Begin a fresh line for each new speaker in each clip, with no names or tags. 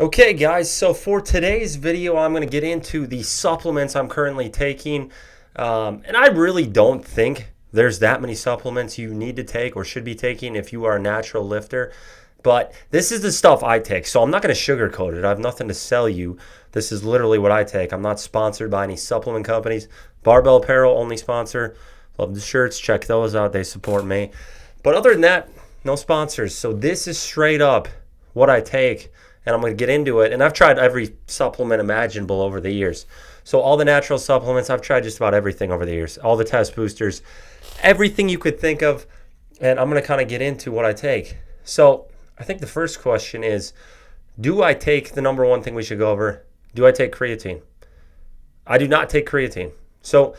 Okay guys, so for today's video I'm going to get into the supplements I'm currently taking, and I really don't think there's that many supplements you need to take or should be taking if you are a natural lifter, but this is the stuff I take, so I'm not going to sugarcoat it. I have nothing to sell you. This is literally what I take. I'm not sponsored by any supplement companies. Barbell Apparel only sponsor. Love the shirts, check those out, they support me. But other than that, no sponsors. So this is straight up what I take, and I'm going to get into it. And I've tried every supplement imaginable over the years. So all the natural supplements, I've tried just about everything over the years. All the test boosters, everything you could think of. And I'm going to kind of get into what I take. So I think the first question is, do I take the number one thing we should go over? Do I take creatine? I do not take creatine. So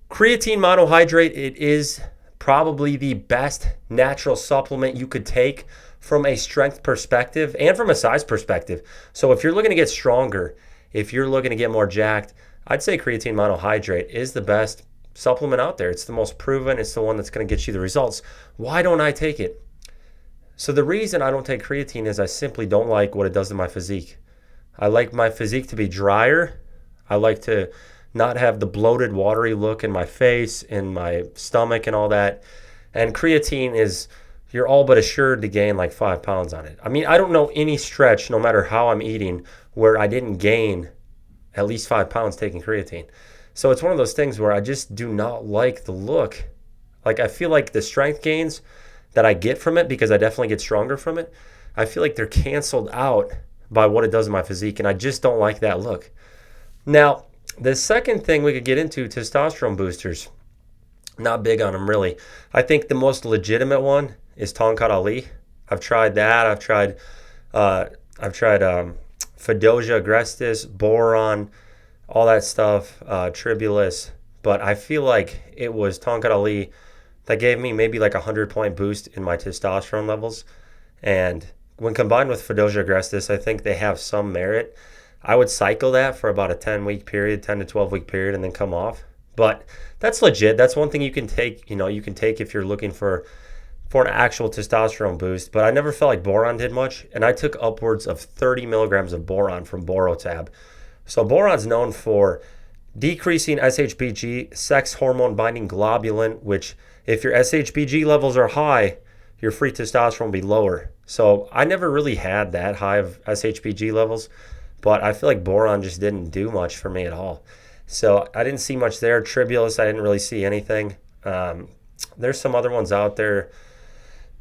creatine monohydrate, it is probably the best natural supplement you could take from a strength perspective and from a size perspective. So if you're looking to get stronger, if you're looking to get more jacked, I'd say creatine monohydrate is the best supplement out there. It's the most proven. It's the one that's going to get you the results. Why don't I take it? So the reason I don't take creatine is I simply don't like what it does to my physique. I like my physique to be drier. I like to not have the bloated, watery look in my face, in my stomach and all that. And creatine is, you're all but assured to gain like 5 pounds on it. I mean, I don't know any stretch, no matter how I'm eating, where I didn't gain at least 5 pounds taking creatine. So it's one of those things where I just do not like the look. Like, I feel like the strength gains that I get from it, because I definitely get stronger from it, I feel like they're canceled out by what it does in my physique, and I just don't like that look. Now, the second thing we could get into, testosterone boosters. Not big on them, really. I think the most legitimate one is Tongkat Ali. I've tried that. I've tried Fidosia agrestis, boron, all that stuff, tribulus. But I feel like it was Tongkat Ali that gave me maybe like a 100-point boost in my testosterone levels. And when combined with Fidosia agrestis, I think they have some merit. I would cycle that for about a 10-week period, 10 to 12-week period, and then come off. But that's legit. That's one thing you can take. You can take if you're looking for an actual testosterone boost. But I never felt like boron did much, and I took upwards of 30 milligrams of boron from Borotab. So boron's known for decreasing SHBG, sex hormone binding globulin, which if your SHBG levels are high, your free testosterone will be lower. So I never really had that high of SHBG levels, but I feel like boron just didn't do much for me at all. So I didn't see much there. Tribulus, I didn't really see anything. There's some other ones out there.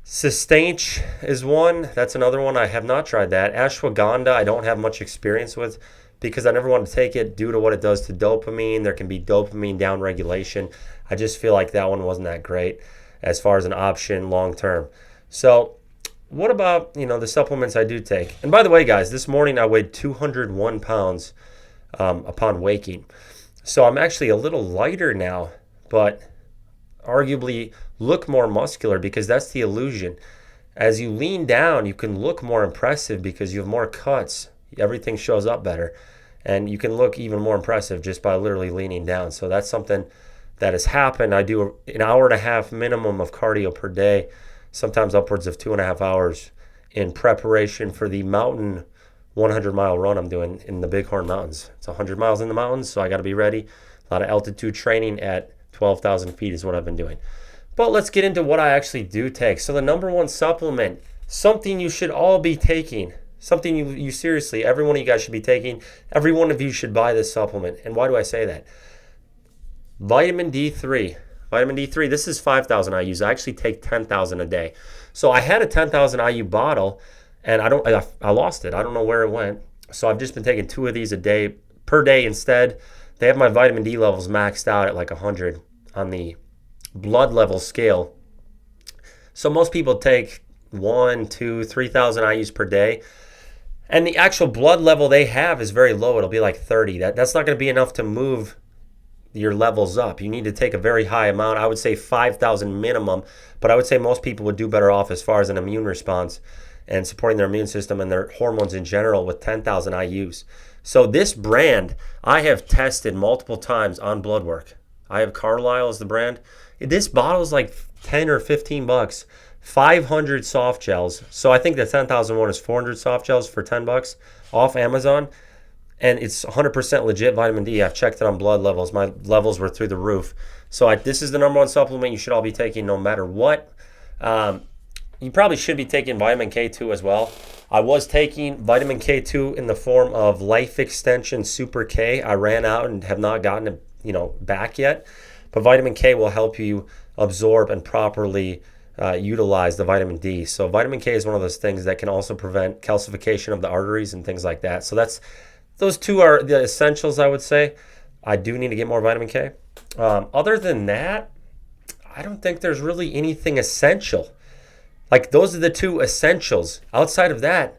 Sustainch is one. That's another one. I have not tried that. Ashwagandha, I don't have much experience with because I never wanted to take it due to what it does to dopamine. There can be dopamine downregulation. I just feel like that one wasn't that great as far as an option long term. So what about, the supplements I do take? And by the way, guys, this morning I weighed 201 pounds upon waking. So I'm actually a little lighter now, but arguably look more muscular because that's the illusion. As you lean down, you can look more impressive because you have more cuts. Everything shows up better. And you can look even more impressive just by literally leaning down. So that's something that has happened. I do an hour and a half minimum of cardio per day, sometimes upwards of 2.5 hours in preparation for the mountain 100-mile run I'm doing in the Bighorn Mountains. It's 100 miles in the mountains, so I got to be ready. A lot of altitude training at 12,000 feet is what I've been doing. But let's get into what I actually do take. So the number one supplement, something you should all be taking, something you seriously, every one of you guys should be taking. Every one of you should buy this supplement. And why do I say that? Vitamin D3. Vitamin D3, this is 5,000 IUs. I actually take 10,000 a day. So I had a 10,000 IU bottle, and I lost it. I don't know where it went. So I've just been taking 2 of these a day per day instead. They have my vitamin D levels maxed out at like 100 on the blood level scale. So most people take 1, 2, 3,000 IUs per day. And the actual blood level they have is very low. It'll be like 30. That's not going to be enough to move your levels up. You need to take a very high amount. I would say 5,000 minimum. But I would say most people would do better off as far as an immune response and supporting their immune system and their hormones in general with 10,000 IUs. So this brand, I have tested multiple times on blood work. I have Carlisle as the brand. This bottle is like 10 or 15 bucks 500 soft gels. So I think the 10,000 one is 400 soft gels for $10 off Amazon. And it's 100% legit vitamin D. I've checked it on blood levels. My levels were through the roof. So this is the number one supplement you should all be taking no matter what. You probably should be taking vitamin K2 as well. I was taking vitamin K2 in the form of Life Extension Super K. I ran out and have not gotten it, back yet. But vitamin K will help you absorb and properly utilize the vitamin D. So vitamin K is one of those things that can also prevent calcification of the arteries and things like that. So those two are the essentials, I would say. I do need to get more vitamin K. Other than that, I don't think there's really anything essential. Like, those are the two essentials. Outside of that,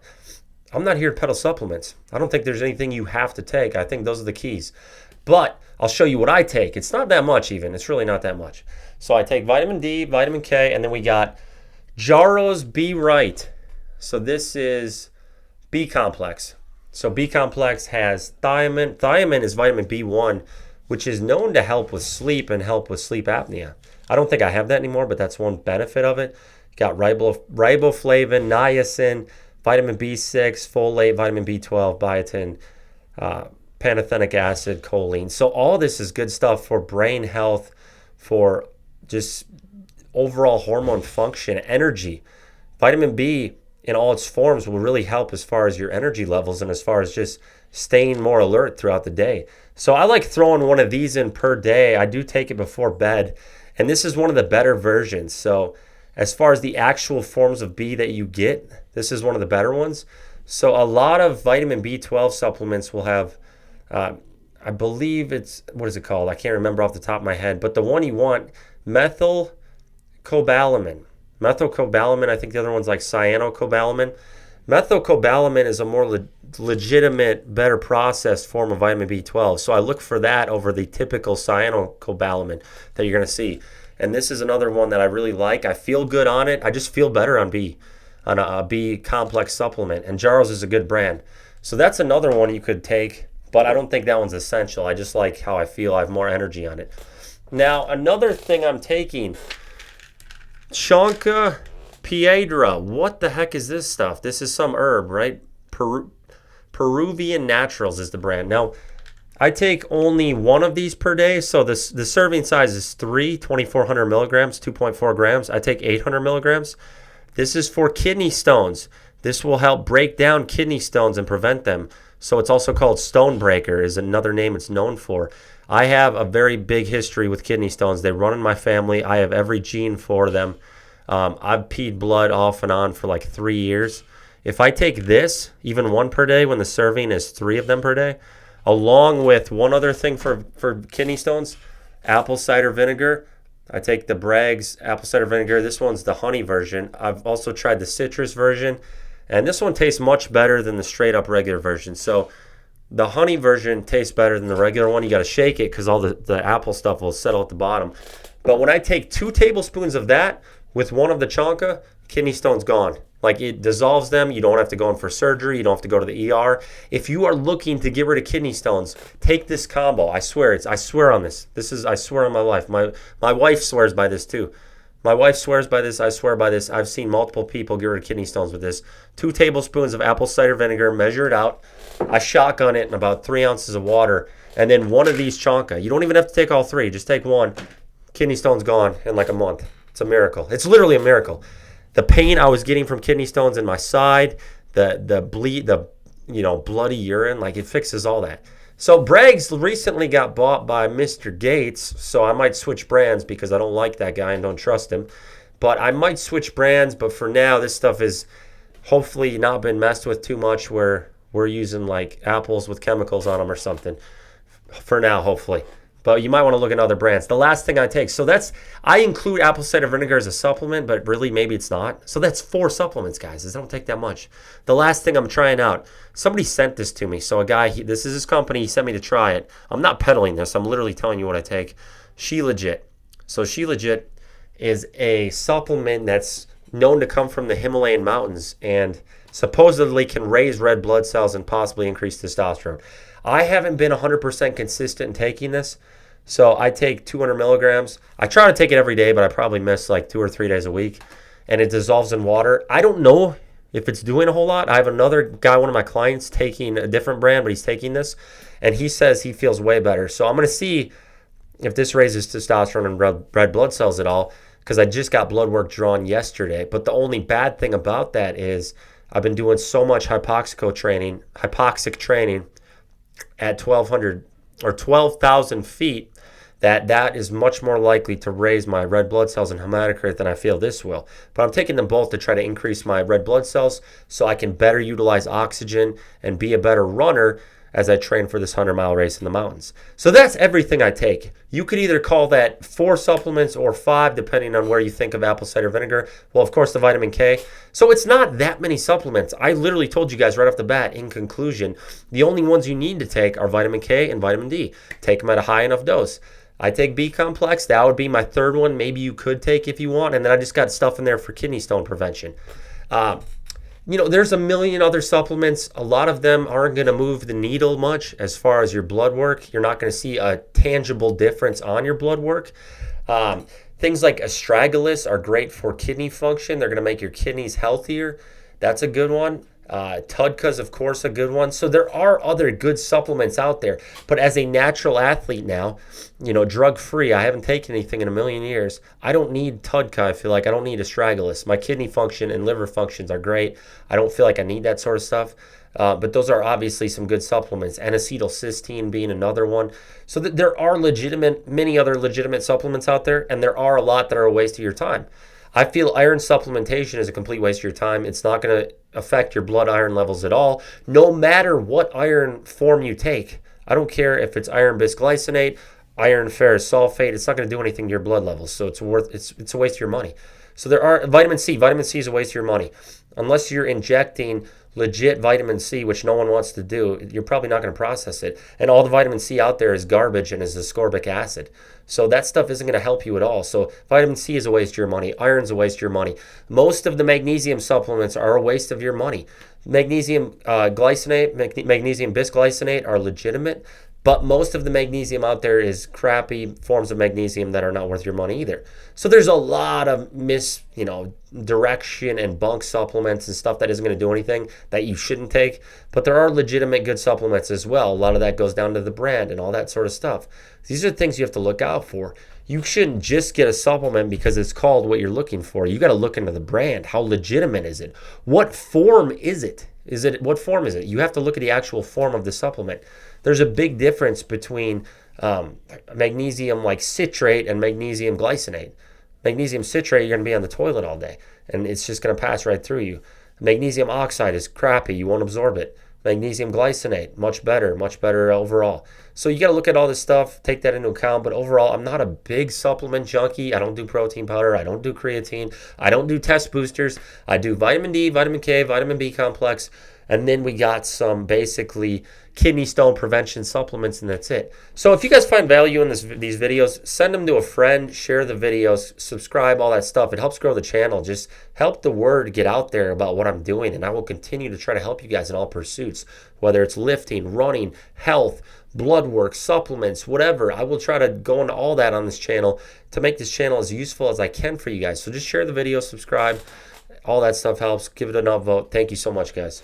I'm not here to peddle supplements. I don't think there's anything you have to take. I think those are the keys. But I'll show you what I take. It's not that much even. It's really not that much. So I take vitamin D, vitamin K, and then we got Jarrow's Be Right. So this is B complex. So B complex has thiamine. Thiamine is vitamin B1, which is known to help with sleep and help with sleep apnea. I don't think I have that anymore, but that's one benefit of it. Got riboflavin, niacin, vitamin B6, folate, vitamin B12, biotin, pantothenic acid, choline. So all this is good stuff for brain health, for just overall hormone function, energy. Vitamin B in all its forms will really help as far as your energy levels and as far as just staying more alert throughout the day. So I like throwing one of these in per day. I do take it before bed, and this is one of the better versions. So as far as the actual forms of B that you get, this is one of the better ones. So a lot of vitamin B12 supplements will have, I believe it's, what is it called? I can't remember off the top of my head, but the one you want, methylcobalamin. Methylcobalamin, I think the other one's like cyanocobalamin. Methylcobalamin is a more legitimate, better processed form of vitamin B12. So I look for that over the typical cyanocobalamin that you're going to see. And this is another one that I really like. I feel good on it. I just feel better on a B complex supplement. And Jarrow's is a good brand. So that's another one you could take, but I don't think that one's essential. I just like how I feel. I have more energy on it. Now, another thing I'm taking, Chanca Piedra. What the heck is this stuff? This is some herb, right? Peruvian Naturals is the brand. Now, I take only one of these per day. So the serving size is 2,400 milligrams, 2.4 grams. I take 800 milligrams. This is for kidney stones. This will help break down kidney stones and prevent them. So it's also called stone breaker is another name it's known for. I have a very big history with kidney stones. They run in my family. I have every gene for them. I've peed blood off and on for like 3 years. If I take this, even one per day, when the serving is 3 of them per day, along with one other thing for kidney stones, apple cider vinegar. I take the Bragg's apple cider vinegar. This one's the honey version. I've also tried the citrus version, and this one tastes much better than the straight up regular version. So the honey version tastes better than the regular one. You got to shake it because all the apple stuff will settle at the bottom. But when I take 2 tablespoons of that with one of the Chanca, kidney stone's gone. Like, it dissolves them. You don't have to go in for surgery. You don't have to go to the ER. If you are looking to get rid of kidney stones, take this combo. I swear on this. I swear on my life. My wife swears by this too. My wife swears by this. I swear by this. I've seen multiple people get rid of kidney stones with this. 2 tablespoons of apple cider vinegar, measure it out. I shotgun it in about 3 ounces of water. And then one of these Chanca. You don't even have to take all 3. Just take one. Kidney stone's gone in like a month. It's a miracle. It's literally a miracle. The pain I was getting from kidney stones in my side, the bleed, bloody urine, like, it fixes all that. So Bragg's recently got bought by Mr. Gates, so I might switch brands because I don't like that guy and don't trust him. But I might switch brands, but for now, this stuff is hopefully not been messed with too much where we're using like apples with chemicals on them or something. For now, hopefully. But you might want to look at other brands. The last thing I take, so I include apple cider vinegar as a supplement, but really maybe it's not. So that's 4 supplements, guys. I don't take that much. The last thing I'm trying out, somebody sent this to me. So a guy, this is his company, he sent me to try it. I'm not peddling this. I'm literally telling you what I take. Shilajit. So Shilajit is a supplement that's known to come from the Himalayan mountains and supposedly can raise red blood cells and possibly increase testosterone. I haven't been 100% consistent in taking this. So I take 200 milligrams. I try to take it every day, but I probably miss like 2 or 3 days a week. and it dissolves in water. I don't know if it's doing a whole lot. I have another guy, one of my clients, taking a different brand, but he's taking this, and he says he feels way better. So I'm going to see if this raises testosterone and red blood cells at all, because I just got blood work drawn yesterday. But the only bad thing about that is I've been doing so much hypoxic training at 1,200 or 12,000 feet that is much more likely to raise my red blood cells and hematocrit than I feel this will. But I'm taking them both to try to increase my red blood cells so I can better utilize oxygen and be a better runner as I train for this 100-mile race in the mountains. So that's everything I take. You could either call that 4 supplements or 5, depending on where you think of apple cider vinegar. Well, of course, the vitamin K. So it's not that many supplements. I literally told you guys right off the bat, in conclusion, the only ones you need to take are vitamin K and vitamin D. Take them at a high enough dose. I take B complex. That would be my third one. Maybe you could take if you want. And then I just got stuff in there for kidney stone prevention. There's a million other supplements. A lot of them aren't going to move the needle much as far as your blood work. You're not going to see a tangible difference on your blood work. Things like astragalus are great for kidney function. They're going to make your kidneys healthier. That's a good one. Tudka's, of course, a good one. So there are other good supplements out there. But as a natural athlete now, drug-free, I haven't taken anything in a million years. I don't need Tudka. I feel like I don't need astragalus. My kidney function and liver functions are great. I don't feel like I need that sort of stuff. But those are obviously some good supplements. N-acetylcysteine being another one. So there are many other legitimate supplements out there, and there are a lot that are a waste of your time. I feel iron supplementation is a complete waste of your time. It's not going to affect your blood iron levels at all, no matter what iron form you take. I don't care if it's iron bisglycinate, iron ferrous sulfate. It's not going to do anything to your blood levels, so it's a waste of your money. So there are vitamin C. Vitamin C is a waste of your money. Unless you're injecting legit vitamin C, which no one wants to do, you're probably not going to process it. And all the vitamin C out there is garbage and is ascorbic acid. So that stuff isn't going to help you at all. So vitamin C is a waste of your money. Iron's a waste of your money. Most of the magnesium supplements are a waste of your money. Magnesium glycinate, magnesium bisglycinate are legitimate, but most of the magnesium out there is crappy forms of magnesium that are not worth your money either. So there's a lot of direction and bunk supplements and stuff that isn't going to do anything that you shouldn't take. But there are legitimate good supplements as well. A lot of that goes down to the brand and all that sort of stuff. These are things you have to look out for. You shouldn't just get a supplement because it's called what you're looking for. You got to look into the brand. How legitimate is it? What form is it? What form is it? You have to look at the actual form of the supplement. There's a big difference between magnesium like citrate and magnesium glycinate. Magnesium citrate, you're going to be on the toilet all day, and it's just going to pass right through you. Magnesium oxide is crappy. You won't absorb it. Magnesium glycinate, much better overall. So you got to look at all this stuff, take that into account. But overall, I'm not a big supplement junkie. I don't do protein powder. I don't do creatine. I don't do test boosters. I do vitamin D, vitamin K, vitamin B complex. And then we got some basically kidney stone prevention supplements, and that's it. So if you guys find value in these videos, send them to a friend, share the videos, subscribe, all that stuff. It helps grow the channel. Just help the word get out there about what I'm doing, and I will continue to try to help you guys in all pursuits, whether it's lifting, running, health, blood work, supplements, whatever. I will try to go into all that on this channel to make this channel as useful as I can for you guys. So just share the video, subscribe. All that stuff helps. Give it an upvote. Thank you so much, guys.